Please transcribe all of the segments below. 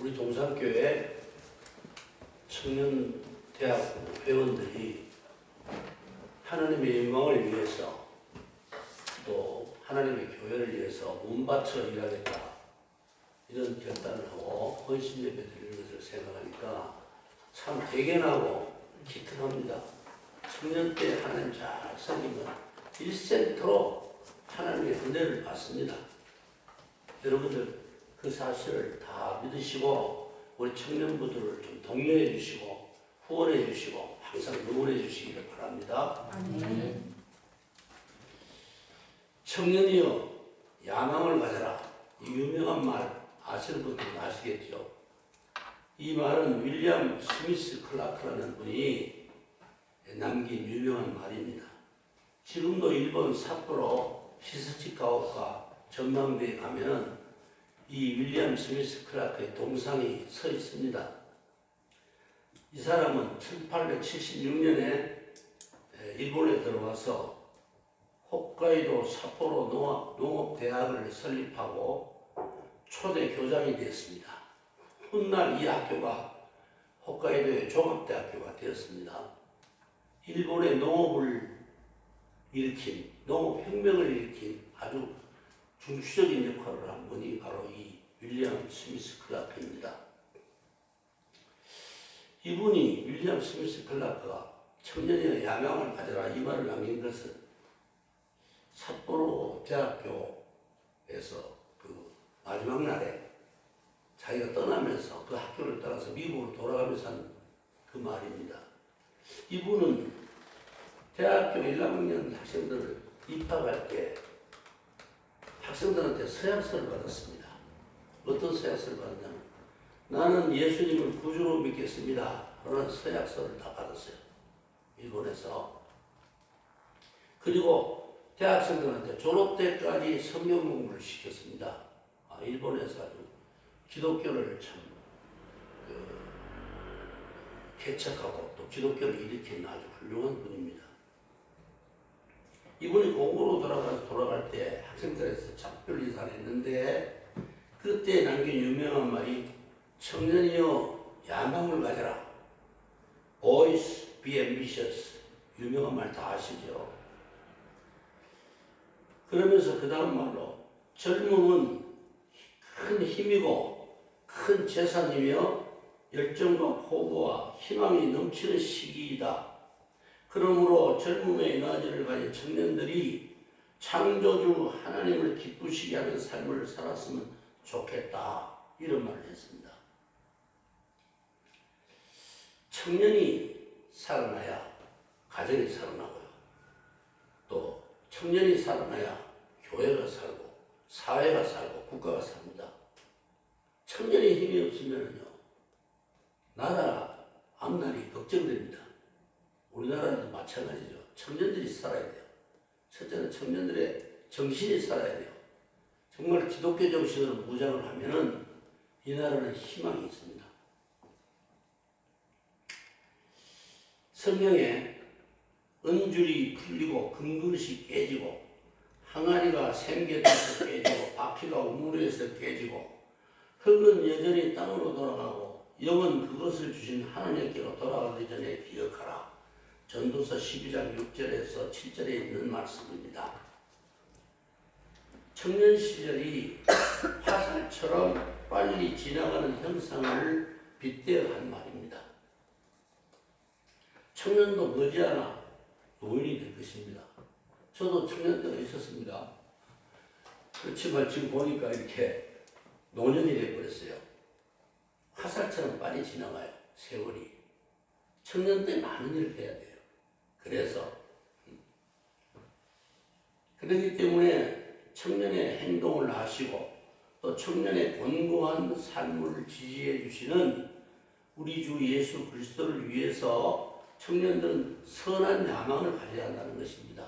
우리 동산교회 청년대학 회원들이 하나님의 영광을 위해서 또 하나님의 교회를 위해서 몸바쳐 일하겠다 이런 결단을 하고 헌신 예배 드리는 것을 생각하니까 참 대견하고 기특합니다. 청년 때 하나님 잘 섬기면 1센트로 하나님의 은혜를 받습니다. 여러분들 그 사실을 다 믿으시고 우리 청년부들을 좀 독려해 주시고 후원해 주시고 항상 응원해 주시기를 바랍니다. 아멘. 청년이여 야망을 가져라. 이 유명한 말 아시는 분들은 아시겠죠. 이 말은 윌리엄 스미스 클라크라는 분이 남긴 유명한 말입니다. 지금도 일본 삿포로 히스치카오카 전망대에 가면은 이 윌리엄 스미스 클라크의 동상이 서 있습니다. 이 사람은 1876년에 일본에 들어와서 홋카이도 삿포로 농업대학을 설립하고 초대 교장이 되었습니다. 훗날 이 학교가 홋카이도의 종합대학교가 되었습니다. 일본의 농업을 일으킨, 농업혁명을 일으킨 아주 중추적인 역할을 한 분이 바로 이 윌리엄 스미스 클라크입니다. 이분이 윌리엄 스미스 클라크가 청년의 야망을 가져라 이 말을 남긴 것은 삿포로 대학교에서 그 마지막 날에 자기가 떠나면서 그 학교를 떠나서 미국으로 돌아가면서 한 그 말입니다. 이분은 대학교 1학년 학생들을 입학할 때 학생들한테 서약서를 받았습니다. 어떤 서약서를 받았냐면 나는 예수님을 구주로 믿겠습니다. 라는 서약서를 다 받았어요. 일본에서. 그리고 대학생들한테 졸업 때까지 성경 공부를 시켰습니다. 일본에서 아주 기독교를 참 개척하고 또 기독교를 일으킨 아주 훌륭한 분입니다. 이분이 공부로 돌아갈 때 학생들에서 작별 인사를 했는데 그때 남긴 유명한 말이 청년이여 야망을 가져라. Boys be ambitious. 유명한 말 다 아시죠? 그러면서 그 다음 말로 젊음은 큰 힘이고 큰 재산이며 열정과 포부와 희망이 넘치는 시기이다. 그러므로 젊음의 에너지를 가진 청년들이 창조주 하나님을 기쁘시게 하는 삶을 살았으면 좋겠다. 이런 말을 했습니다. 청년이 살아나야 가정이 살아나고요. 또 청년이 살아나야 교회가 살고 사회가 살고 국가가 삽니다. 청년의 힘이 없으면요 나라 앞날이 걱정됩니다. 우리나라도 마찬가지죠. 청년들이 살아야 돼요. 첫째는 청년들의 정신이 살아야 돼요. 정말 기독교 정신으로 무장을 하면은 이 나라는 희망이 있습니다. 성경에 은줄이 풀리고 금그릇이 깨지고 항아리가 생겨나서 깨지고 바퀴가 우물에서 깨지고 흙은 여전히 땅으로 돌아가고 영은 그것을 주신 하나님께로 돌아가기 전에 기억하라. 전도서 12장 6절에서 7절에 있는 말씀입니다. 청년 시절이 화살처럼 빨리 지나가는 형상을 빗대어 한 말입니다. 청년도 머지않아 노인이 될 것입니다. 저도 청년 때가 있었습니다. 그렇지만 지금 보니까 이렇게 노년이 되어버렸어요. 화살처럼 빨리 지나가요. 세월이. 청년 때 많은 일을 해야 돼요. 그래서 그렇기 때문에 청년의 행동을 아시고 또 청년의 권고한 삶을 지지해 주시는 우리 주 예수 그리스도를 위해서 청년들은 선한 야망을 가져야 한다는 것입니다.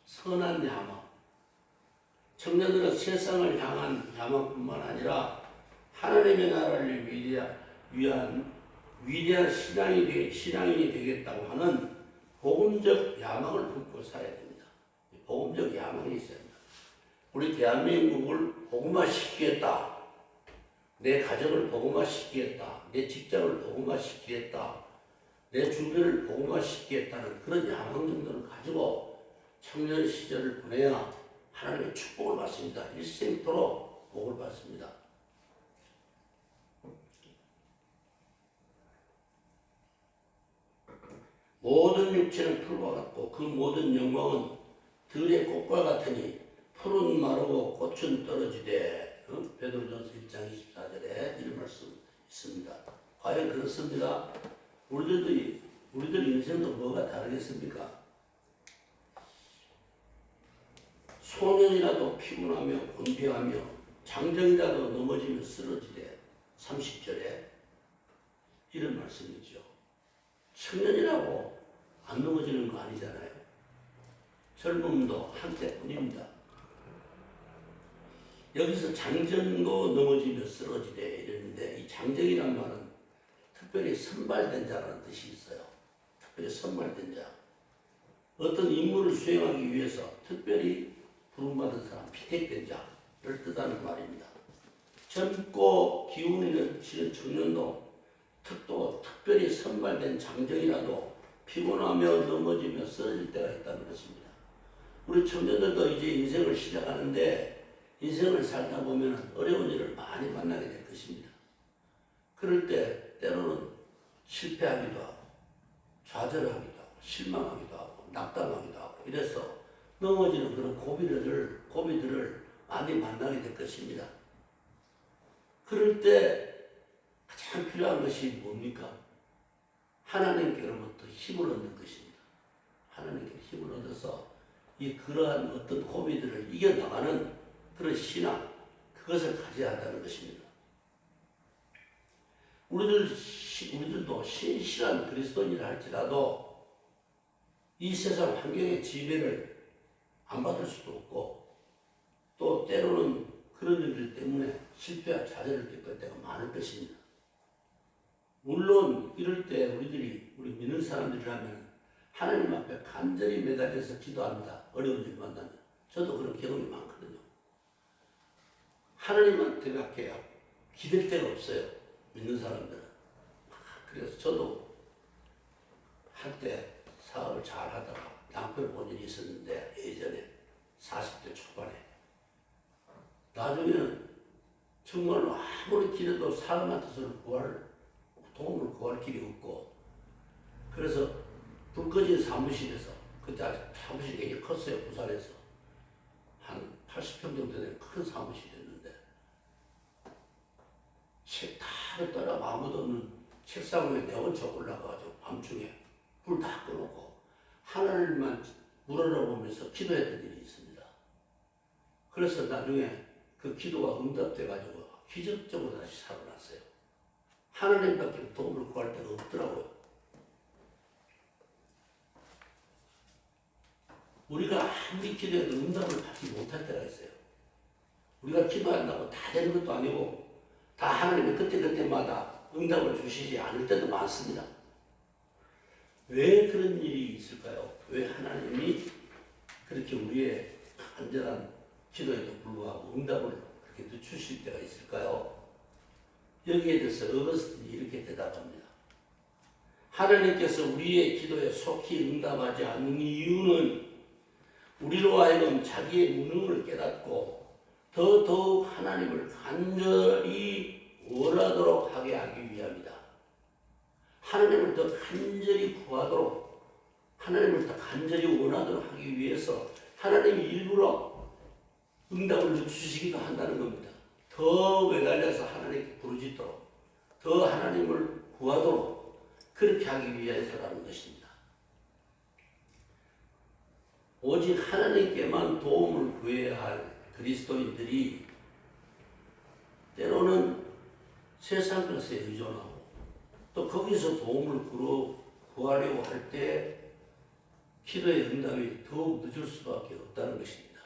선한 야망. 청년들은 세상을 향한 야망뿐만 아니라 하나님의 나라를 위한 위대한 신앙인이 되겠다고 하는 복음적 야망을 품고 살아야 됩니다. 복음적 야망이 있어야 합니다. 우리 대한민국을 복음화시키겠다. 내 가정을 복음화시키겠다. 내 직장을 복음화시키겠다. 내 주변을 복음화시키겠다는 그런 야망 정도는 가지고 청년 시절을 보내야 하나님의 축복을 받습니다. 일생토록 복을 받습니다. 모든 육체는 풀과 같고 그 모든 영광은 들의 꽃과 같으니 풀은 마르고 꽃은 떨어지되 베드로전서 1장 24절에 이런 말씀 있습니다. 과연 그렇습니다. 우리들 인생도 뭐가 다르겠습니까? 소년이라도 피곤하며 곤비하며 장정이라도 넘어지면 쓰러지되 30절에 이런 말씀이죠. 청년이라고 안 넘어지는 거 아니잖아요. 젊음도 한때뿐입니다. 여기서 장정도 넘어지며 쓰러지되 이랬는데 이 장정이란 말은 특별히 선발된 자라는 뜻이 있어요. 특별히 선발된 자. 어떤 임무를 수행하기 위해서 특별히 부름받은 사람, 피택된 자를 뜻하는 말입니다. 젊고 기운이 넘치는 청년도 또 특별히 선발된 장정이라도 피곤하며 넘어지며 쓰러질 때가 있다는 것입니다. 우리 청년들도 이제 인생을 시작하는데 인생을 살다 보면 어려운 일을 많이 만나게 될 것입니다. 그럴 때 때로는 실패하기도 하고 좌절하기도 하고 실망하기도 하고 낙담하기도 하고 이래서 넘어지는 그런 고비들을 많이 만나게 될 것입니다. 그럴 때 가장 필요한 것이 뭡니까? 하나님께로부터 힘을 얻는 것입니다. 하나님께 힘을 얻어서 그러한 어떤 고비들을 이겨나가는 그런 신앙, 그것을 가져야 한다는 것입니다. 우리들도 신실한 그리스도인이라 할지라도 이 세상 환경의 지배를 안 받을 수도 없고 또 때로는 그런 일들 때문에 실패와 좌절을 겪을 때가 많을 것입니다. 물론 이럴 때 우리 믿는 사람들이라면 하나님 앞에 간절히 매달려서 기도합니다. 어려운 일 만나면. 저도 그런 경험이 많거든요. 하나님한테밖에 기댈 데가 없어요. 믿는 사람들은. 그래서 저도 한때 사업을 잘 하다가 낭패를 본 일이 있었는데 예전에 40대 초반에 나중에는 정말로 아무리 기대도 사람한테서는 도움을 구할 길이 없고 그래서 불 꺼진 사무실에서 그때 아직 사무실이 굉장히 컸어요. 부산에서 한 80평 정도 되는 큰 사무실이었는데 책 다 떠나고 아무도 없는 책상 위에 내원쳐 올라가가지고 밤중에 불 다 꺼놓고 하늘만 우러러보면서 기도했던 일이 있습니다. 그래서 나중에 그 기도가 응답돼가지고 기적적으로 다시 살아났어요. 하나님밖에 도움을 구할 데가 없더라고요. 우리가 아무리 기도해도 응답을 받지 못할 때가 있어요. 우리가 기도한다고 다 되는 것도 아니고 다 하나님이 그때그때마다 응답을 주시지 않을 때도 많습니다. 왜 그런 일이 있을까요? 왜 하나님이 그렇게 우리의 간절한 기도에도 불구하고 응답을 그렇게 늦추실 때가 있을까요? 여기에 대해서 어거스틴이 이렇게 대답합니다. 하나님께서 우리의 기도에 속히 응답하지 않는 이유는 우리로 하여금 자기의 무능을 깨닫고 더더욱 하나님을 간절히 원하도록 하게 하기 위함이다. 하나님을 더 간절히 구하도록 하나님을 더 간절히 원하도록 하기 위해서 하나님이 일부러 응답을 늦추시기도 한다는 겁니다. 더 매달려서 하나님께 부르짖도록 더 하나님을 구하도록 그렇게 하기 위해서라는 것입니다. 오직 하나님께만 도움을 구해야 할 그리스도인들이 때로는 세상 것에 의존하고 또 거기서 도움을 구하려고 할 때 기도의 응답이 더욱 늦을 수밖에 없다는 것입니다.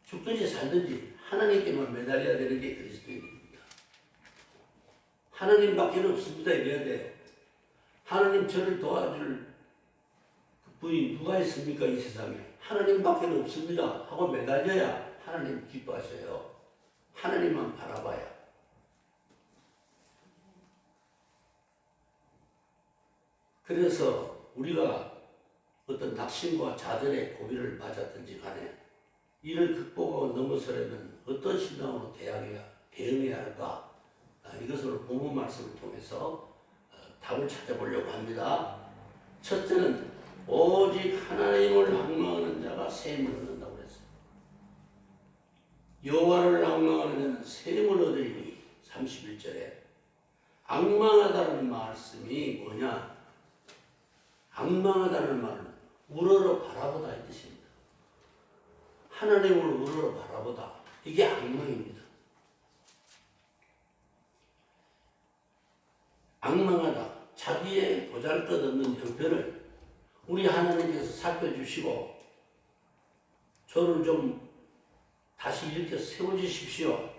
죽든지 살든지 하나님께만 매달려야 되는 게 그리스도인입니다. 하나님밖에 없습니다. 이래야 돼요. 하나님 저를 도와줄 분이 누가 있습니까? 이 세상에. 하나님밖에 없습니다. 하고 매달려야 하나님 기뻐하셔요. 하나님만 바라봐야. 그래서 우리가 어떤 낙심과 좌절의 고비를 맞았든지 간에 이를 극복하고 넘어서려면 어떤 신앙으로 대응해야 할까? 이것을 본문 말씀을 통해서 답을 찾아보려고 합니다. 첫째는 오직 하나님을 앙망하는 자가 셈을 얻는다고 그랬어요. 여호와를 앙망하는 자는 셈을 얻으리니 31절에 앙망하다는 말씀이 뭐냐? 앙망하다는 말은 우러러 바라보다 이 뜻입니다. 하나님을 우러러 바라보다. 이게 앙망입니다. 앙망하다. 자기의 보잘것없는 형편을 우리 하나님께서 살펴주시고 저를 좀 다시 일으켜 세워주십시오.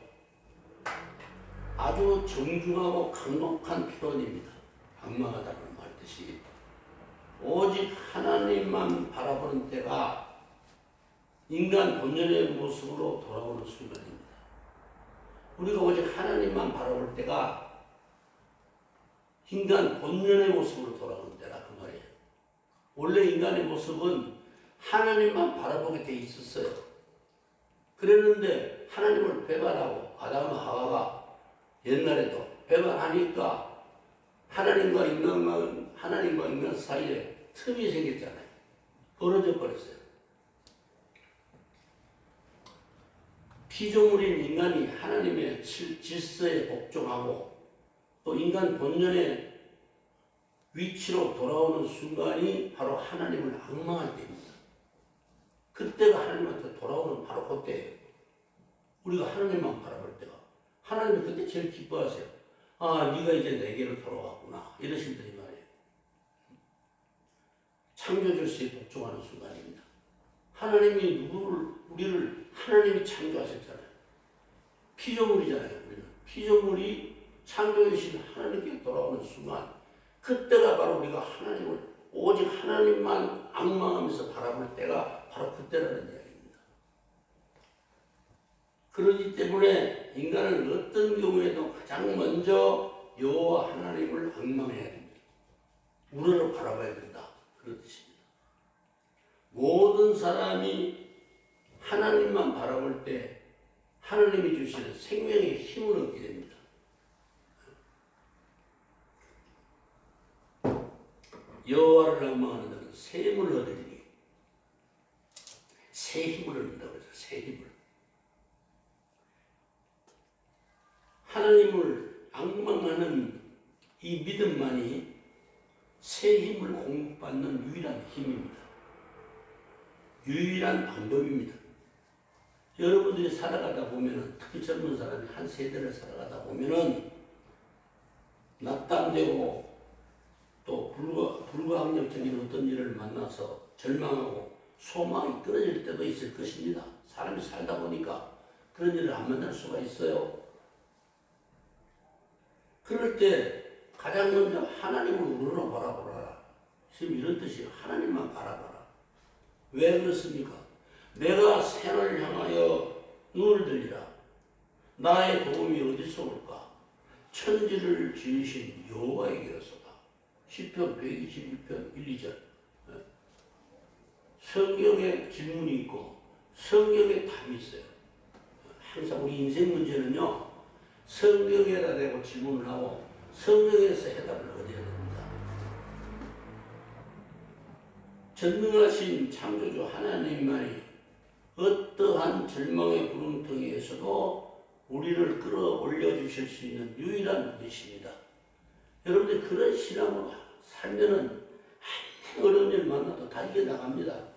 아주 정중하고 강력한 표현입니다. 앙망하다는 말 뜻이. 오직 하나님만 바라보는 때가 인간 본연의 모습으로 돌아오는 순간입니다. 우리가 오직 하나님만 바라볼 때가 인간 본연의 모습으로 돌아오는 때라 그 말이에요. 원래 인간의 모습은 하나님만 바라보게 돼 있었어요. 그랬는데 하나님을 배반하고 아담과 하와가 옛날에도 배반하니까 하나님과 인간 사이에 틈이 생겼잖아요. 벌어져 버렸어요. 피조물인 인간이 하나님의 질서에 복종하고 또 인간 본연의 위치로 돌아오는 순간이 바로 하나님을 앙망할 때입니다. 그때가 하나님한테 돌아오는 바로 그때예요. 우리가 하나님만 바라볼 때가. 하나님이 그때 제일 기뻐하세요. 아, 네가 이제 내게로 돌아왔구나. 이러신다 이 말이에요. 창조주에 복종하는 순간입니다. 하나님이 우리를 하나님이 창조하셨잖아요. 피조물이잖아요. 우리는 피조물이 창조주신 하나님께 돌아오는 순간, 그때가 바로 우리가 하나님을 오직 하나님만 앙망하면서 바라볼 때가 바로 그때라는 이야기입니다. 그렇기 때문에 인간은 어떤 경우에도 가장 먼저 여호와 하나님을 앙망해야 됩니다. 우러러 바라봐야 된다. 그런 뜻입니다. 모든 사람이 하나님만 바라볼 때 하나님이 주시는 생명의 힘을 얻게 됩니다. 여호와를 앙망하는 자는 새 힘을 얻으리니, 새 힘을 얻는다고 해서 새 힘을. 하나님을 앙망하는 이 믿음만이 새 힘을 공급받는 유일한 힘입니다. 유일한 방법입니다. 여러분들이 살아가다 보면은, 특히 젊은 사람이 한 세대를 살아가다 보면은 낙담되고 또 불가항력적인 어떤 일을 만나서 절망하고 소망이 끊어질 때도 있을 것입니다. 사람이 살다 보니까 그런 일을 안 만날 수가 있어요. 그럴 때 가장 먼저 하나님을 우러러 바라보라. 지금 이런 뜻이에요. 하나님만 바라봐라. 왜 그렇습니까? 내가 생을 향하여 눈을 들리라. 나의 도움이 어디서 올까? 천지를 지으신 여호와에게로소다. 시편 121편 1, 2절. 성경에 질문이 있고 성경에 답이 있어요. 항상 우리 인생 문제는요, 성경에다 대고 질문을 하고 성경에서 해답을 얻어야 됩니다. 전능하신 창조주 하나님만이 어떠한 절망의 구름텅이에서도 우리를 끌어올려 주실 수 있는 유일한 분이십니다. 여러분들 그런 신앙으로 살면은 어려운 일 만나도 다 이겨나갑니다.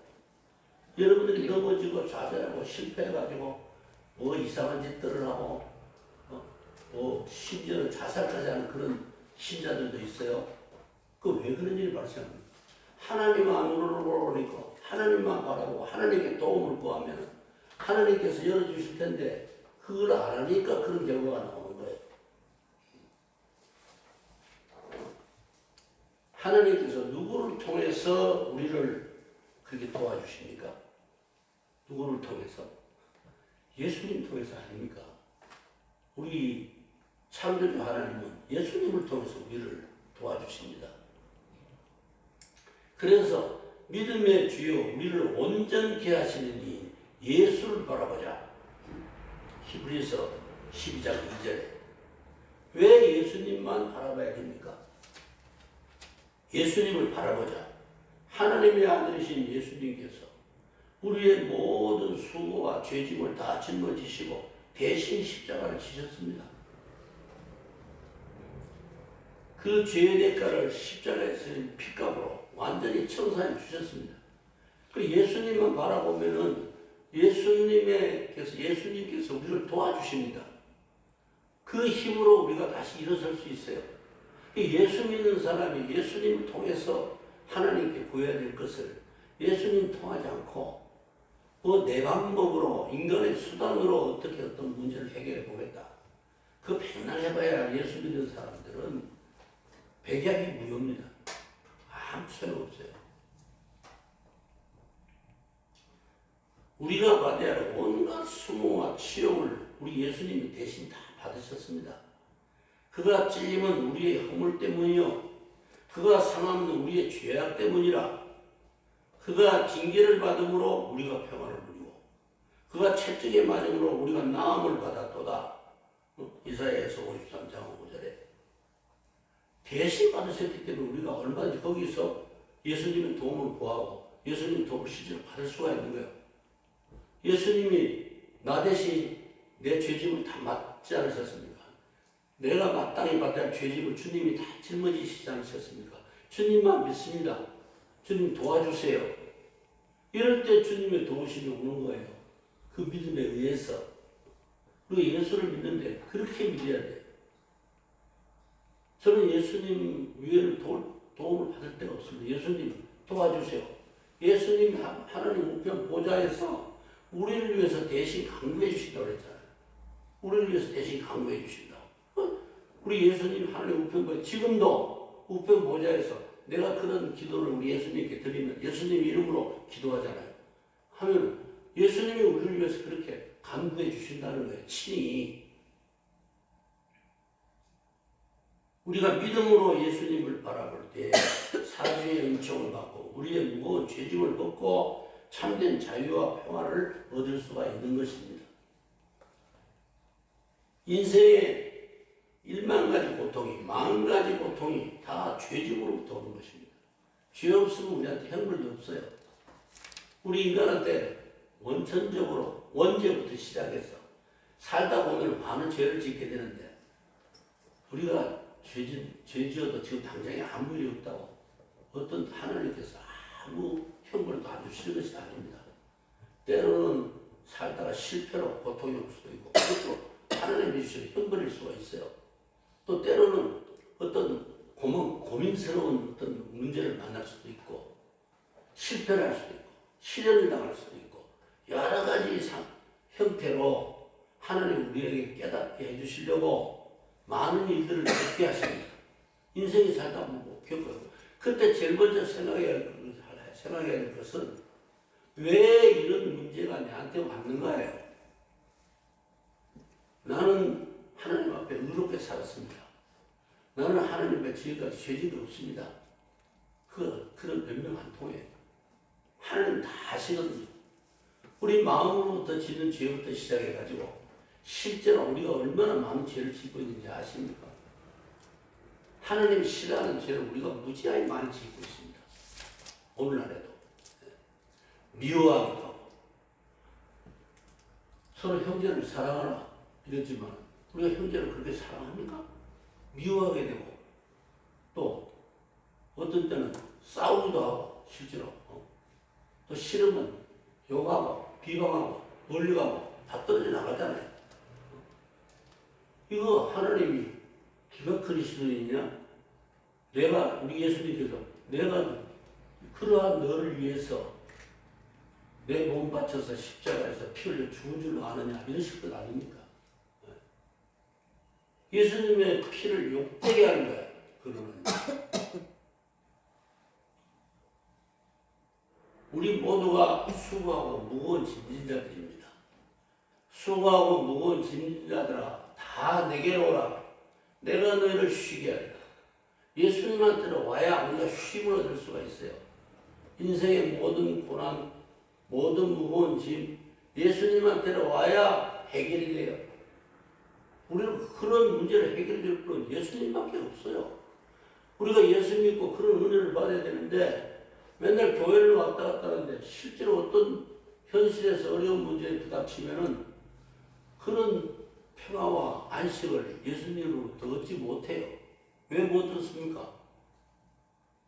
여러분들이 넘어지고 좌절하고 실패해가지고 뭐 이상한 짓들을 하고 뭐 심지어는 자살까지 하는 그런 신자들도 있어요. 그 왜 그런 일이 발생합니까? 하나님 안으로 보니까 하나님만 바라보고 하나님께 도움을 구하면 하나님께서 열어주실 텐데 그걸 안 하니까 그런 결과가 나오는 거예요. 하나님께서 누구를 통해서 우리를 그렇게 도와주십니까? 누구를 통해서? 예수님 통해서 아닙니까? 우리 창조주 하나님은 예수님을 통해서 우리를 도와주십니다. 그래서 믿음의 주요 우리를 온전케 하시는 이 예수를 바라보자. 히브리서 12장 2절에 왜 예수님만 바라봐야 됩니까? 예수님을 바라보자. 하나님의 아들이신 예수님께서 우리의 모든 수고와 죄짐을 다 짊어지시고 대신 십자가를 지셨습니다. 그 죄의 대가를 십자가에서 핏값으로 완전히 청산해 주셨습니다. 그 예수님만 바라보면은 예수님께서 우리를 도와주십니다. 그 힘으로 우리가 다시 일어설 수 있어요. 예수 믿는 사람이 예수님을 통해서 하나님께 구해야 될 것을 예수님 통하지 않고 내 방법으로 인간의 수단으로 어떻게 어떤 문제를 해결해 보겠다. 그 백날 해봐야 예수 믿는 사람들은 백약이 무효입니다. 아무 소용없어요. 우리가 받아야 할 온갖 수모와 치욕을 우리 예수님이 대신 다 받으셨습니다. 그가 찔림은 우리의 허물 때문이요 그가 상함은 우리의 죄악 때문이라. 그가 징계를 받음으로 우리가 평안을 누리고 그가 채찍에 맞음으로 우리가 나음을 받았도다. 이사야에서 53장 5절에 대신 받으셨기 때문에 우리가 얼마든지 거기서 예수님의 도움을 구하고 예수님의 도움을 실제로 받을 수가 있는 거예요. 예수님이 나 대신 내 죄짐을 다 맡지 않으셨습니까? 내가 마땅히 받아야 할 죄짐을 주님이 다 짊어지시지 않으셨습니까? 주님만 믿습니다. 주님 도와주세요. 이럴 때 주님의 도우심이 오는 거예요. 그 믿음에 의해서. 그리고 예수를 믿는데 그렇게 믿어야 돼요. 저는 예수님 위에는 도움을 받을 데가 없습니다. 예수님 도와주세요. 예수님 하나님 우편 보좌에서 우리를 위해서 대신 강구해 주신다고 그랬잖아요. 우리를 위해서 대신 강구해 주신다. 우리 예수님 하나님 우편 보좌 지금도 우편 보좌에서 내가 그런 기도를 우리 예수님께 드리면 예수님 이름으로 기도하잖아요. 하면 예수님이 우리를 위해서 그렇게 간구해 주신다는 거예요. 친히. 우리가 믿음으로 예수님을 바라볼 때 사주의 은총을 받고 우리의 무거운 죄짐을 벗고 참된 자유와 평화를 얻을 수가 있는 것입니다. 인생에 1만 가지 고통이, 10,000가지 고통이 다 죄짐으로부터 오는 것입니다. 죄 없으면 우리한테 형벌이 없어요. 우리 인간한테 원천적으로 원죄부터 시작해서 살다 보면 많은 죄를 짓게 되는데 우리가 죄 지어도 지금 당장에 아무 일이 없다고 어떤 하나님께서 아무 형벌도 안 주시는 것이 아닙니다. 때로는 살다가 실패로 고통이 올 수도 있고 그것도 하나님이 주시는 형벌일 수가 있어요. 또 때로는 어떤 고민스러운 어떤 문제를 만날 수도 있고 실패를 할 수도 있고 시련을 당할 수도 있고 여러 가지 형태로 하나님 우리에게 깨닫게 해주시려고 많은 일들을 겪게 하십니다. 인생이 살다 보면 겪어요. 그때 제일 먼저 생각해야 할 것은 왜 이런 문제가 나한테 왔는가예요. 나는 하나님 앞에 의롭게 살았습니다. 나는 하나님 앞에 지금까지 죄짓이 없습니다. 그런 변명 안 통해요. 하나님 다 아시거든요. 우리 마음으로부터 짓는 죄부터 시작해가지고 실제로 우리가 얼마나 많은 죄를 짓고 있는지 아십니까? 하나님이 싫어하는 죄를 우리가 무지하게 많이 짓고 있습니다. 오늘날에도. 미워하기도 하고 서로 형제를 사랑하라 이러지만 우리가 형제를 그렇게 사랑합니까? 미워하게 되고 또 어떤 때는 싸우기도 하고 실제로 또 싫으면 욕하고 비방하고 멀리가고 다 떨어져 나가잖아요. 이거 하나님이 기가 크리스도이냐? 우리 예수님께서 내가 그러한 너를 위해서 내 몸 바쳐서 십자가에서 피 흘려 죽은 줄 아느냐? 이러실 것 아닙니까? 예수님의 피를 욕되게 하는 거야. 그러면 우리 모두가 수고하고 무거운 짐진 자들입니다. 수고하고 무거운 짐진 자들아 다 다 내게로 오라. 내가 너희를 쉬게 하리라. 예수님한테로 와야 우리가 쉼을 얻을 수가 있어요. 인생의 모든 고난, 모든 무거운 짐, 예수님한테로 와야 해결이 돼요. 우리는 그런 문제를 해결될 분은 예수님밖에 없어요. 우리가 예수 믿고 그런 은혜를 받아야 되는데 맨날 교회를 왔다 갔다 하는데 실제로 어떤 현실에서 어려운 문제에 부닥치면은 그런 평화와 안식을 예수님으로부터 얻지 못해요. 왜 못 얻습니까?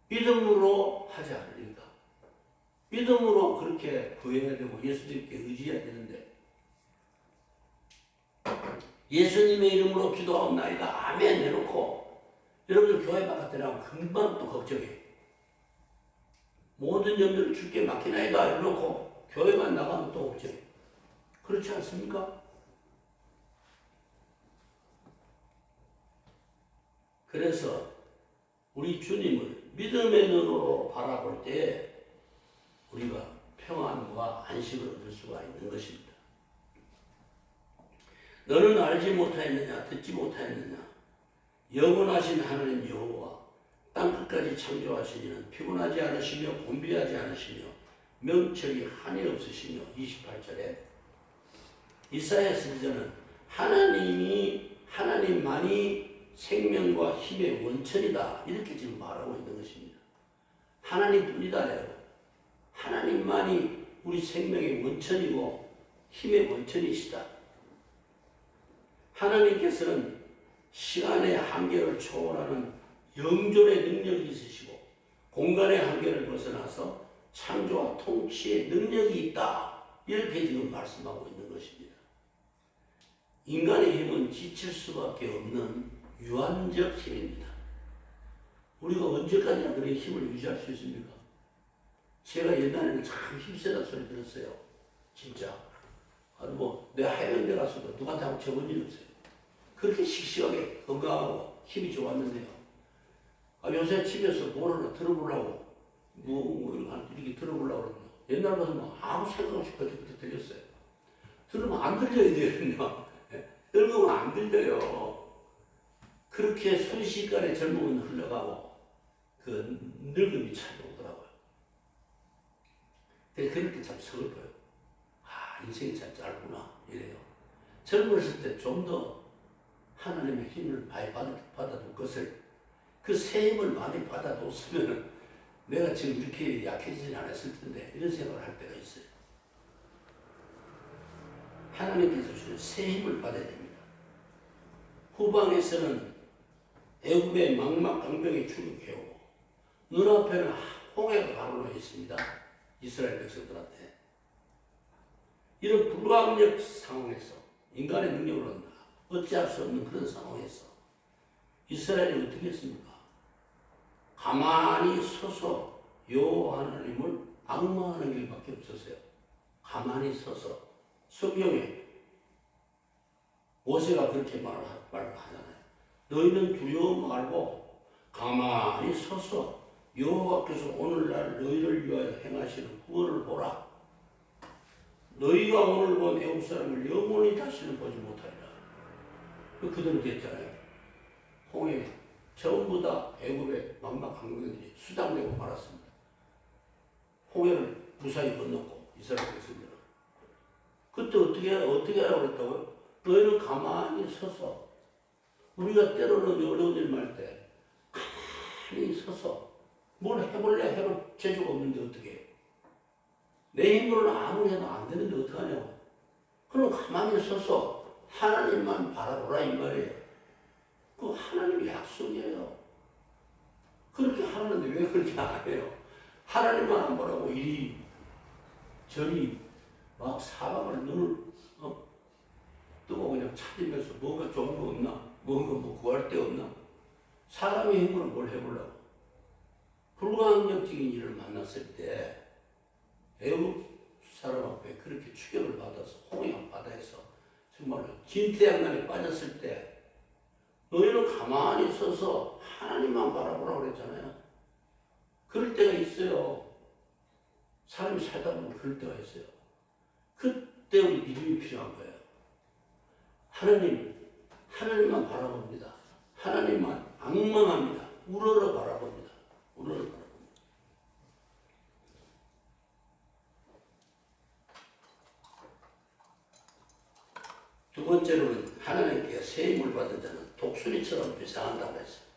믿음으로 하지 않으니까. 믿음으로 그렇게 구해야 되고 예수님께 의지해야 되는데 예수님의 이름으로 기도하옵나이다. 아멘 해놓고 여러분들 교회 바깥에 나가면 금방 또 걱정해. 모든 염려를 주께 맡기나이다 해놓고 교회만 나가면 또 걱정해. 그렇지 않습니까? 그래서 우리 주님을 믿음의 눈으로 바라볼 때 우리가 평안과 안식을 얻을 수가 있는 것입니다. 너는 알지 못하였느냐 듣지 못하였느냐 영원하신 하나님 여호와 땅끝까지 창조하신 이는 피곤하지 않으시며 곤비하지 않으시며 명철이 한이 없으시며 28절에 이사야 선지자는 하나님만이 생명과 힘의 원천이다 이렇게 지금 말하고 있는 것입니다. 하나님뿐이다요. 하나님만이 우리 생명의 원천이고 힘의 원천이시다. 하나님께서는 시간의 한계를 초월하는 영존의 능력이 있으시고 공간의 한계를 벗어나서 창조와 통치의 능력이 있다. 이렇게 지금 말씀하고 있는 것입니다. 인간의 힘은 지칠 수밖에 없는 유한적 힘입니다. 우리가 언제까지나 그런 힘을 유지할 수 있습니까? 제가 옛날에는 참 힘세다 소리 들었어요. 진짜. 내가 해병대 가서도 누구한테 한번 쳐본 일이 없어요. 그렇게 씩씩하게 건강하고 힘이 좋았는데요. 요새 집에서 뭘 하나 들어보려고, 이렇게 들어보려고 그러면 옛날보다 아무 생각 없이 버텨 들렸어요. 들으면 안 들려야 되거든요. 늙으면 안 들려요. 그렇게 순식간에 젊음은 흘러가고 그 늙음이 찾아오더라고요. 그럴 때 참 서글퍼요. 인생이 참 짧구나 이래요. 젊었을 때 좀 더 하나님의 힘을 많이 받아둘 것을 그 새 힘을 많이 받아뒀으면 내가 지금 이렇게 약해지진 않았을 텐데 이런 생각을 할 때가 있어요. 하나님께서 주는 새 힘을 받아야 됩니다. 후방에서는 애굽의 망막강병이 추격해오고 눈앞에는 홍해가 가로로 있습니다. 이스라엘 백성들한테. 이런 불가항력 상황에서 인간의 능력으로는 어찌할 수 없는 그런 상황에서 이스라엘이 어떻게 했습니까? 가만히 서서 여호와 하나님을 악망하는 길밖에 없었어요. 가만히 서서. 성경에 모세가 그렇게 말을 하잖아요. 너희는 두려워 말고 가만히 서서 여호와께서 오늘날 너희를 위하여 행하시는 구원을 보라. 너희가 오늘 본 애국 사람을 영원히 다시는 보지 못하리라. 그대로 됐잖아요. 홍해 전부 다 애국의 망막강병들이 수장되고 말았습니다. 홍해를 무사히 건넜고 이스라엘 백성들은 그때 어떻게 하라고 그랬다고요? 너희는 가만히 서서 우리가 때로는 어려운 일 말 때 가만히 서서 뭘 해볼래 해볼 재주가 없는데 어떻게 해? 내 힘으로는 아무리 해도 안 되는데 어떡하냐고. 그럼 가만히 서서 하나님만 바라보라 이 말이에요. 그 하나님의 약속이에요. 그렇게 하는데 왜 그렇게 안 해요? 하나님만 안 보라고 이리 저리 막 사방을 눈을 뜨고 그냥 찾으면서 뭐가 좋은 거 없나? 뭔가 뭐 구할 데 없나? 사람의 힘으로 뭘 해보려고. 불가항력적인 일을 만났을 때 애국 사람 앞에 그렇게 추격을 받아서 홍해 바다에서 정말로 진태양난에 빠졌을 때 너희는 가만히 서서 하나님만 바라보라고 그랬잖아요. 그럴 때가 있어요. 사람이 살다 보면 그럴 때가 있어요. 그때 우리 믿음이 필요한 거예요. 하나님만 바라봅니다. 하나님만 악망합니다. 우러러 바라봅니다. 우러러 바라봅니다. 두 번째로는 하나님께 세임을 받은 자는 독수리처럼 비상한다고 했어요.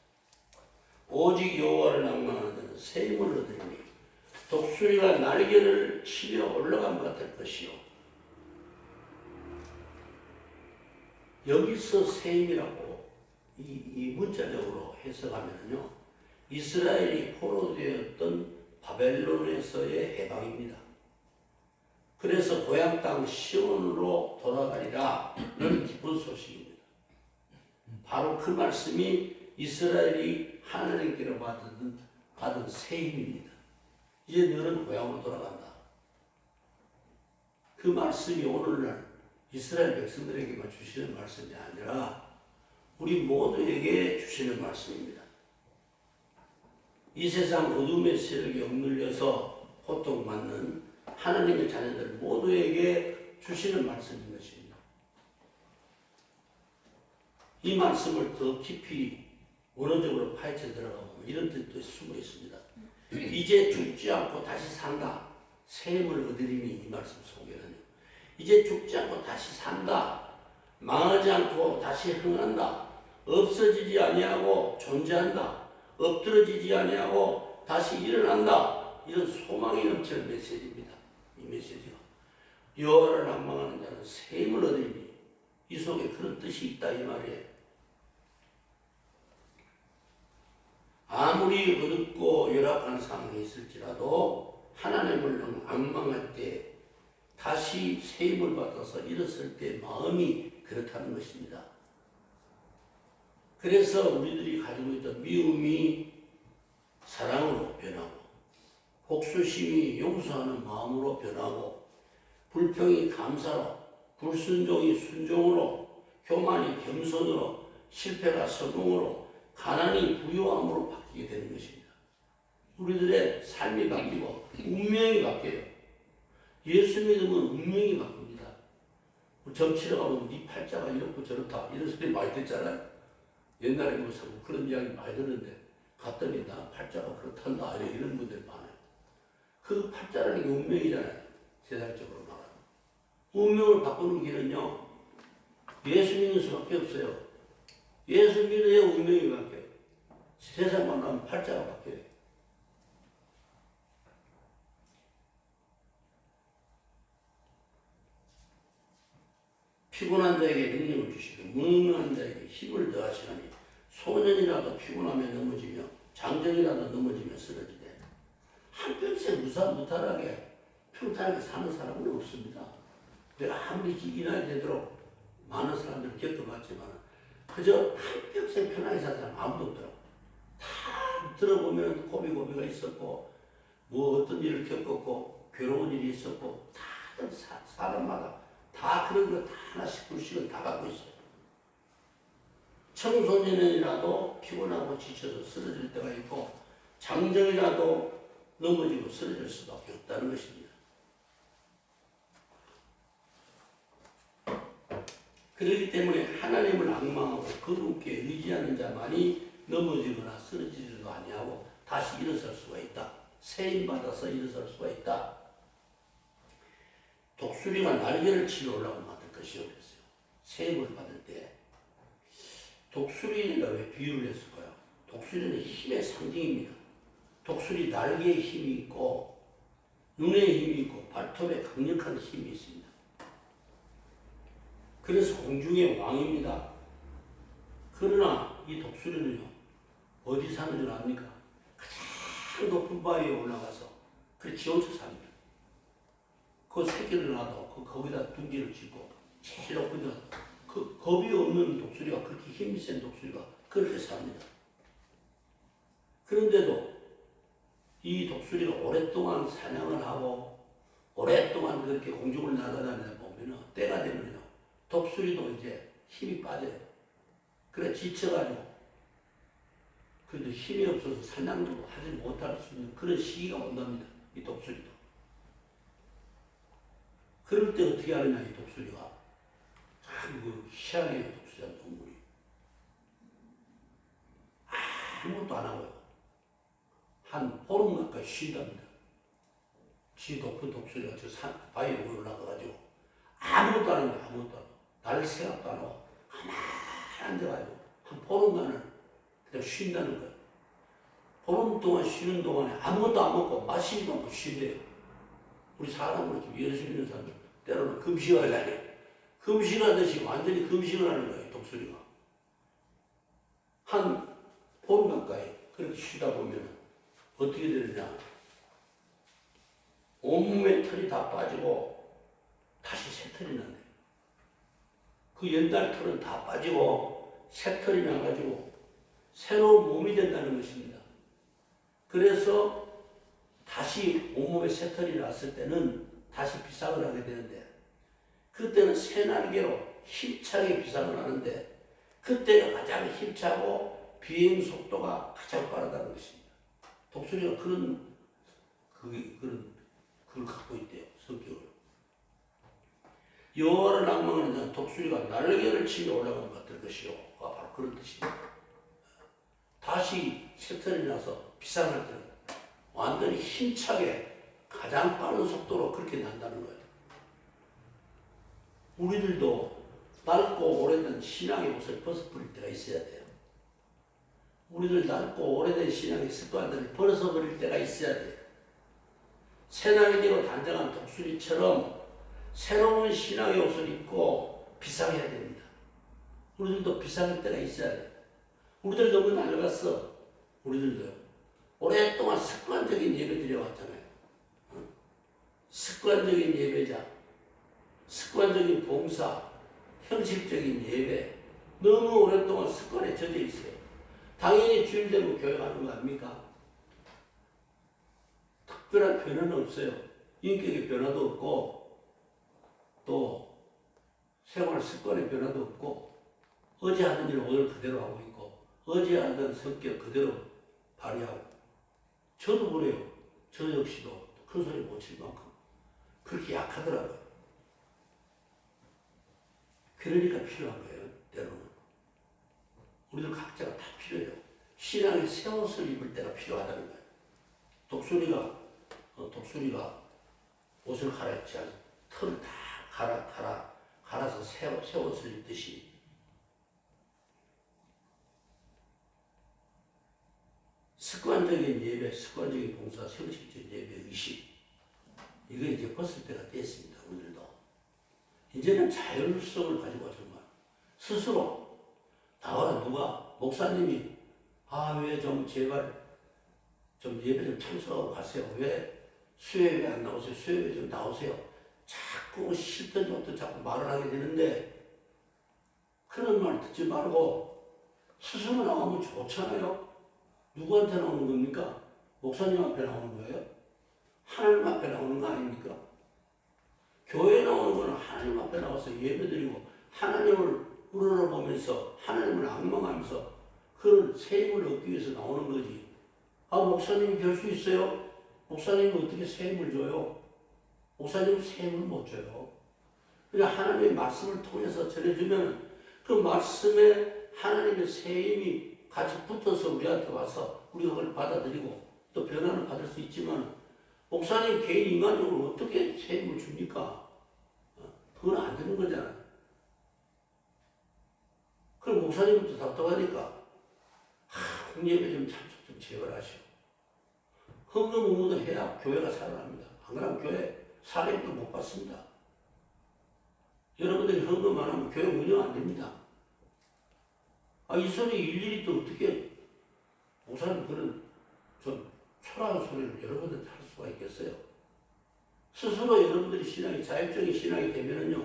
오직 여호와를 낭만하는 자는 세임을 얻으리니 독수리가 날개를 치며 올라간 것 같을 것이요. 여기서 세임이라고 이 문자적으로 해석하면요, 이스라엘이 포로되었던 바벨론에서의 해방입니다. 그래서 고향 땅 시온으로 돌아가리라는 기쁜 소식입니다. 바로 그 말씀이 이스라엘이 하나님께로 받은 세임입니다. 이제 너는 고향으로 돌아간다. 그 말씀이 오늘날 이스라엘 백성들에게만 주시는 말씀이 아니라 우리 모두에게 주시는 말씀입니다. 이 세상 어둠의 세력에 억눌려서 고통받는 하나님의 자녀들 모두에게 주시는 말씀인 것입니다. 이 말씀을 더 깊이 원어적으로 파헤쳐 들어가보면 이런 뜻도 숨어 있습니다. 이제 죽지 않고 다시 산다. 세임을 얻으리니 이 말씀 속에는요. 이제 죽지 않고 다시 산다. 망하지 않고 다시 흥한다. 없어지지 아니하고 존재한다. 엎드러지지 아니하고 다시 일어난다. 이런 소망이 넘치는 메시지입니다. 이 메시지가 여호와를 낭망하는 자는 세임을 얻으리니 이 속에 그런 뜻이 있다 이 말이에요. 아무리 어둡고 열악한 상황이 있을지라도 하나님을 앙망할 때 다시 세임을 받아서 일었을 때 마음이 그렇다는 것입니다. 그래서 우리들이 가지고 있던 미움이 사랑으로 변하고 복수심이 용서하는 마음으로 변하고 불평이 감사로 불순종이 순종으로 교만이 겸손으로 실패가 성공으로 가난이 부유함으로 바뀌게 되는 것입니다. 우리들의 삶이 바뀌고 운명이 바뀌어요. 예수 믿으면 운명이 바뀝니다. 점치러 가면 네 팔자가 이렇고 저렇다 이런 소리 많이 듣잖아요. 옛날에 무슨 그런 이야기 많이 듣는데 갔더니 나 팔자가 그렇단다 이런 분들 많아요. 그 팔자라는 게 운명이잖아요. 세상적으로 말하면. 운명을 바꾸는 길은요, 예수 믿는 수밖에 없어요. 예수 믿어야 운명이 바뀌어요. 세상 만나면 팔자가 바뀌어요. 피곤한 자에게 능력을 주시고 무능한 자에게 힘을 더하시나니 소년이라도 피곤하면 넘어지며 장정이라도 넘어지며 쓰러지되 한평생 무사무탈하게 평탄하게 사는 사람은 없습니다. 내가 아무리 기기나 되도록 많은 사람들을 겪어봤지만 그저 한평생 편하게 사는 사람 아무도 없더라고. 다 들어보면 고비고비가 있었고 뭐 어떤 일을 겪었고 괴로운 일이 있었고 다들 사람마다 다 그런 거 다 하나씩 둘씩은 다 갖고 있어요. 청소년이라도 피곤하고 지쳐서 쓰러질 때가 있고 장정이라도 넘어지고 쓰러질 수밖에 없다는 것입니다. 그렇기 때문에 하나님을 앙망하고 그분께 의지하는 자만이 넘어지거나 쓰러지지도 아니하고 다시 일어설 수가 있다. 세임받아서 일어설 수가 있다. 독수리가 날개를 치러 올라가면 어떨 것이요 그랬어요. 세임을 받을 때 독수리가 왜 비유를 했을까요? 독수리는 힘의 상징입니다. 독수리 날개에 힘이 있고 눈에 힘이 있고 발톱에 강력한 힘이 있습니다. 그래서 공중의 왕입니다. 그러나 이 독수리는요, 어디 사는 줄 압니까? 가장 높은 바위에 올라가서 그 지원쳐 삽니다. 그 새끼를 낳아도 거기다 둥지를 짓고 제일 높은 데 그 겁이 없는 독수리가 그렇게 힘이 센 독수리가 그렇게 삽니다. 그런데도 이 독수리가 오랫동안 사냥을 하고 오랫동안 그렇게 공중을 날아다니다 보면은 때가 되면요 독수리도 이제 힘이 빠져요. 그래 지쳐가지고 그래도 힘이 없어서 사냥도 하지 못할 수 있는 그런 시기가 온답니다. 이 독수리도. 그럴 때 어떻게 하느냐 이 독수리가 참 그 희한해요. 독수리한 동물이 아무것도 안 하고요. 한 보름 가까이 쉰답니다. 지 높은 독수리가 저 산, 바위 위에 올라가가지고 아무것도 안 하고 아무것도 안 하고 날 생각도 안 하고 가만히 앉아가지고 한 보름간을 그냥 쉰다는 거예요. 보름 동안 쉬는 동안에 아무것도 안 먹고 마시지도 않고 쉰대요. 우리 사람으로 좀 예수 믿는 사람들 때로는 금식하잖아요. 금식하듯이 완전히 금식을 하는 거예요. 독수리가. 한 보름 가까이 그렇게 쉬다 보면 어떻게 되느냐. 온몸에 털이 다 빠지고 다시 새 털이 난대요. 그 옛날 털은 다 빠지고 새 털이 나가지고 새로운 몸이 된다는 것입니다. 그래서 다시 온몸에 새 털이 났을 때는 다시 비상을 하게 되는데 그때는 새 날개로 힘차게 비상을 하는데 그때가 가장 힘차고 비행 속도가 가장 빠르다는 것입니다. 독수리가 그걸 갖고 있대요. 성격을. 여호와를 낭망하는 자는 독수리가 날개를 치며 올라가는 것 같을 것이요. 바로 그런 뜻입니다. 다시 새털이 나서 비상할 때는 완전히 힘차게 가장 빠른 속도로 그렇게 난다는 거예요. 우리들도 낡고 오래된 신앙의 옷을 벗어버릴 때가 있어야 돼요. 우리들 낡고 오래된 신앙의 습관들을 벗어버릴 때가 있어야 돼요. 새날개로 단정한 독수리처럼 새로운 신앙의 옷을 입고 비상해야 됩니다. 우리들도 비상할 때가 있어야 돼요. 우리들 너무 낡았어. 우리들도요. 오랫동안 습관적인 예배 드려왔잖아요. 습관적인 예배자, 습관적인 봉사, 형식적인 예배, 너무 오랫동안 습관에 젖어 있어요. 당연히 주일 되면 교회 가는 거 아닙니까? 특별한 변화는 없어요. 인격의 변화도 없고 또 생활 습관의 변화도 없고 어제 하던 일을 오늘 그대로 하고 있고 어제 하던 성격 그대로 발휘하고 저도 그래요. 저 역시도 큰 소리 못 칠 만큼 그렇게 약하더라고요. 그러니까 필요한 거예요. 때로는. 우리들 각자가 다 필요해요. 신앙의 새 옷을 입을 때가 필요하다는 거예요. 독수리가 옷을 갈아입지 않아요. 털을 다 갈아서 새 옷을 입듯이 습관적인 예배, 습관적인 봉사, 형식적인 예배, 의식 이거 이제 벗을 때가 됐습니다. 우리들도. 이제는 자율성을 가지고 정말 스스로 나와라 누가 목사님이 왜 좀 제발 좀 예배 좀 참석하고 가세요. 왜 수요예배 안 나오세요? 수요예배 좀 나오세요. 자꾸 싫든 좋든 자꾸 말을 하게 되는데 그런 말 듣지 말고 스스로 나오면 좋잖아요. 누구한테 나오는 겁니까? 목사님 앞에 나오는 거예요? 하나님 앞에 나오는 거 아닙니까? 교회에 나오는 거는 하나님 앞에 나와서 예배드리고 하나님을 우러러보면서 하나님을 앙망하면서 그런 세임을 얻기 위해서 나오는 거지. 목사님이 별 수 있어요? 목사님이 어떻게 세임을 줘요? 목사님은 세임을 못 줘요. 그냥 하나님의 말씀을 통해서 전해주면 그 말씀에 하나님의 세임이 같이 붙어서 우리한테 와서 우리가 그걸 받아들이고 또 변화를 받을 수 있지만 목사님 개인 인간적으로 어떻게 세임을 줍니까? 그건 안 되는 거잖아요. 그럼 목사님부터 답답하니까 홍예배 좀 참석 좀 제발 하시오. 헌금 의무도 해야 교회가 살아납니다. 안 그러면 교회 사례도 못 받습니다. 여러분들이 헌금 안 하면 교회 운영 안 됩니다. 이 소리 일일이 또 어떻게 목사님 그런 좀 초라한 소리를 여러분들한테 할 수가 있겠어요? 스스로 여러분들이 신앙이 자율적인 신앙이 되면은요,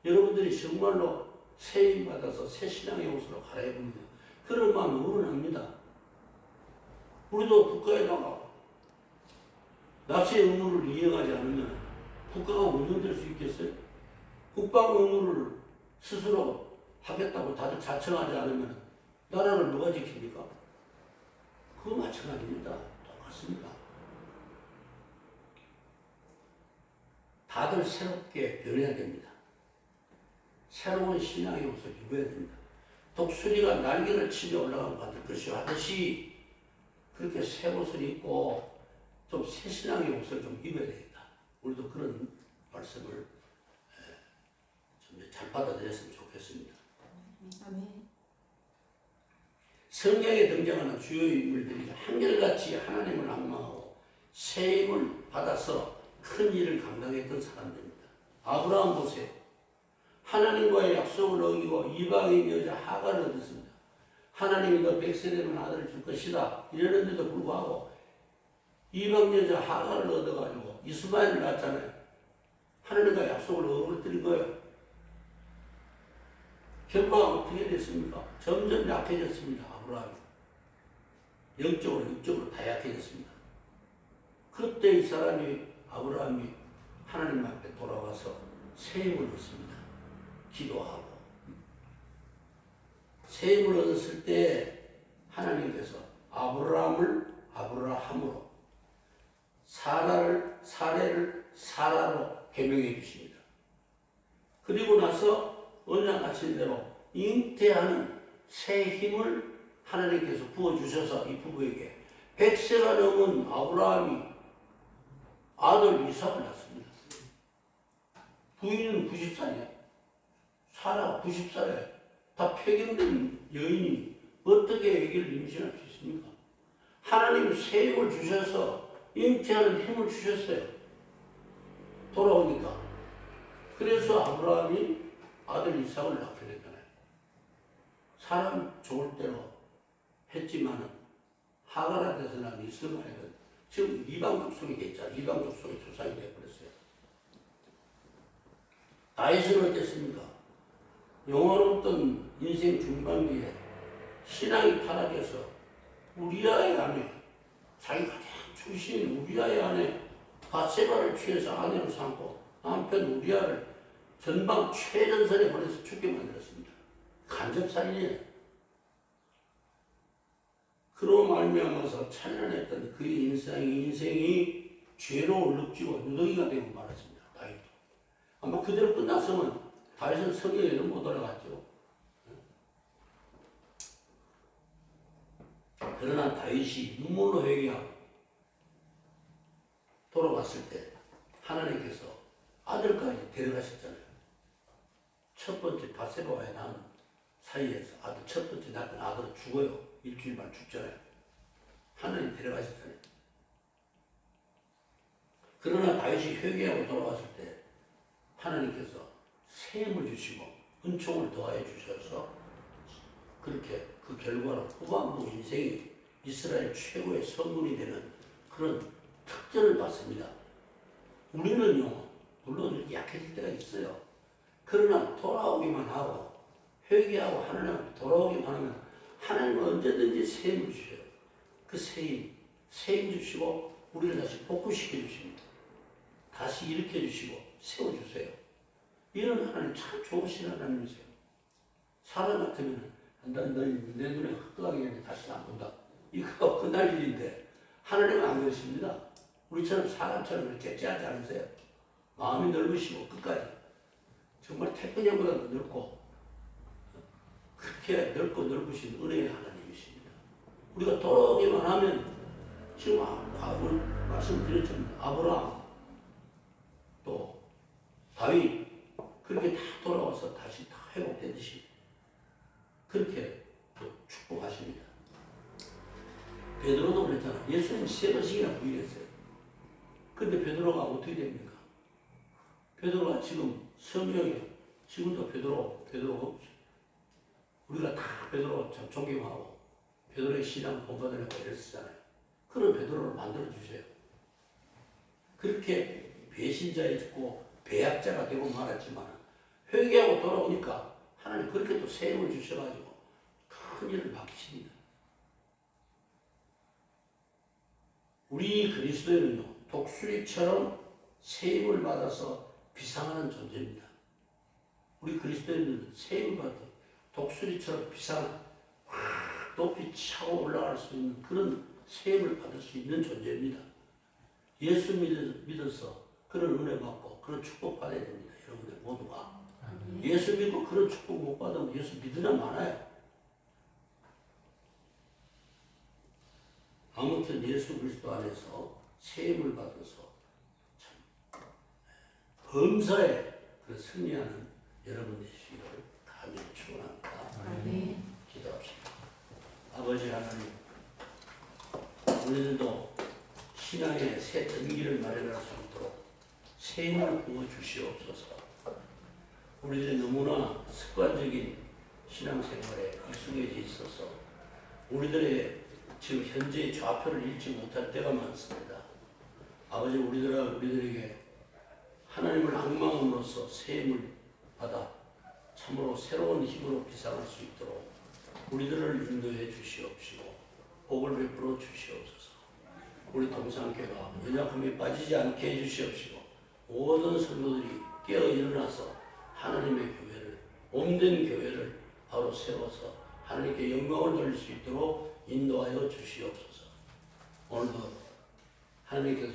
여러분들이 정말로 세임 받아서 새 신앙의 옷으로 갈아입습니다. 그런 마음이 우러납니다. 우리도 국가에다가 납세 의무를 이행하지 않으면 국가가 운영될 수 있겠어요? 국방 의무를 스스로 하겠다고 다들 자청하지 않으면 나라를 누가 지킵니까? 그거 마찬가지입니다. 똑같습니다. 다들 새롭게 변해야 됩니다. 새로운 신앙의 옷을 입어야 됩니다. 독수리가 날개를 치며 올라가면 받을 것이 하듯이 그렇게 새 옷을 입고 좀 새 신앙의 옷을 좀 입어야 되겠다. 우리도 그런 말씀을 좀 잘 받아들였으면 좋겠습니다. 아멘. 성경에 등장하는 주요 인물들이 한결같이 하나님을 악망하고 새 힘을 받아서 큰 일을 감당했던 사람들입니다. 아브라함 보세요. 하나님과의 약속을 어기고 이방인 여자 하가를 얻었습니다. 하나님이 너 100세 되면 아들을 줄 것이다 이러는데도 불구하고 이방 여자 하가를 얻어가지고 이스마엘을 낳았잖아요. 하나님과 약속을 어기드린 거예요. 결과가 어떻게 됐습니까? 점점 약해졌습니다. 아브라함이 영적으로 육적으로 다 약해졌습니다. 그때 이 사람이 아브라함이 하나님 앞에 돌아와서 새 힘을 얻습니다. 기도하고 새 힘을 얻었을 때 하나님께서 아브라함을 아브라함으로 사례를 사라로 개명해 주십니다. 그리고 나서 언약하신 대로 잉태하는 새 힘을 하나님께서 부어주셔서 이 부부에게 100세가 넘은 아브라함이 아들 이삭을 낳습니다. 부인은 90살이야. 사라 90살에 다 폐경된 여인이 어떻게 아기를 임신할 수 있습니까? 하나님이 새 힘을 주셔서 잉태하는 힘을 주셨어요. 돌아오니까. 그래서 아브라함이 아들 이삭을 낳게 됐잖아요. 사람 좋을 대로 했지만은 하갈한테서 난 이스마엘은 지금 이방 족속이 됐잖아요. 이방 족속의 조상이 되어버렸어요. 다윗은 어땠습니까? 영원했던 인생 중반기에 신앙이 타락해서 우리아의 아내, 자기 가장 출신인 우리아의 아내 바세바를 취해서 아내로 삼고 남편 우리아를 전방 최전선에 보내서 죽게 만들었습니다. 간접살인이에요. 그로 말미암아서 찬란했던 그의 인생이 죄로 얼룩지고 누더기가 되고 말았습니다. 다윗도. 아마 그대로 끝났으면 다윗은 성경에도 못 올라갔죠. 그러나 다윗이 눈물로 회개하고 돌아왔을 때 하나님께서 아들까지 데려가셨잖아요. 첫 번째 바세바와의 낳은 사이에서 첫 번째 낳은 아들은 죽어요. 일주일 만 죽잖아요. 하나님 데려가셨잖아요. 그러나 다윗이 회개하고 돌아왔을 때 하나님께서 새 힘을 주시고 은총을 더하여 주셔서 그렇게 그 결과로 후반부 인생이 이스라엘 최고의 성군이 되는 그런 특전을 받습니다. 우리는요, 물론 이렇게 약해질 때가 있어요. 그러나 돌아오기만 하고 회개하고 하나님 앞에 돌아오기만 하면 하나님은 언제든지 새 힘을 주셔요. 그 새 힘 주시고 우리를 다시 복구시켜 주십니다. 다시 일으켜 주시고 세워주세요. 이런 하나님 참 좋으신 하나님이세요. 사람 같으면 내 눈에 흑흑하게 다시 안 본다. 이거 끝날 일인데 하나님은 안 그러십니다. 우리처럼 사람처럼 이렇게 째하지 않으세요. 마음이 넓으시고 끝까지 정말 태평양보다 넓고 그렇게 넓고 넓으신 은혜의 하나님이십니다. 우리가 돌아오기만 하면 지금 말씀드렸지만 아브라함 또 다윗 그렇게 다 돌아와서 다시 다 회복되듯이 그렇게 또 축복하십니다. 베드로도 그랬잖아. 예수님 3번씩이나 부인했어요. 근데 베드로가 어떻게 됩니까? 베드로가 지금 성경에 지금도 베드로 우리가 다 베드로 참 존경하고 베드로의 신앙을 본받으려고 애를 쓰잖아요. 그런 베드로를 만들어주세요. 그렇게 배신자였고 배약자가 되고 말았지만 회개하고 돌아오니까 하나님 그렇게 또 새 힘을 주셔가지고 큰 일을 맡기십니다. 우리 그리스도인은요 독수리처럼 새 힘을 받아서 비상하는 존재입니다. 우리 그리스도인은 새 힘을 받아 독수리처럼 비상 높이 차고 올라갈 수 있는 그런 새 힘을 받을 수 있는 존재입니다. 예수 믿어서 그런 은혜 받고 그런 축복 받아야 됩니다. 여러분들 모두가. 예수 믿고 그런 축복 못 받으면 예수 믿으나 마나요. 예수 그리스도 안에서 세임을 받아서 참 범사에 그 승리하는 여러분 되시기를 감히 축원합니다. 기도합시다. 아버지 하나님, 우리들도 신앙의 새 전기를 마련할 수 있도록 새 힘을 부어 주시옵소서. 우리들이 너무나 습관적인 신앙생활에 익숙해져 있어서 우리들의 지금 현재의 좌표를 잃지 못할 때가 많습니다. 아버지, 우리들에게 하나님을 앙망함으로써 새 힘을 받아 참으로 새로운 힘으로 비상할 수 있도록 우리들을 인도해 주시옵시고 복을 베풀어 주시옵소서. 우리 동산교회가 연약함에 빠지지 않게 해 주시옵시고 모든 성도들이 깨어 일어나서 하나님의 교회를, 몸된 교회를 바로 세워서 하나님께 영광을 돌릴 수 있도록 인도하여 주시옵소서. 오늘도 하나님께서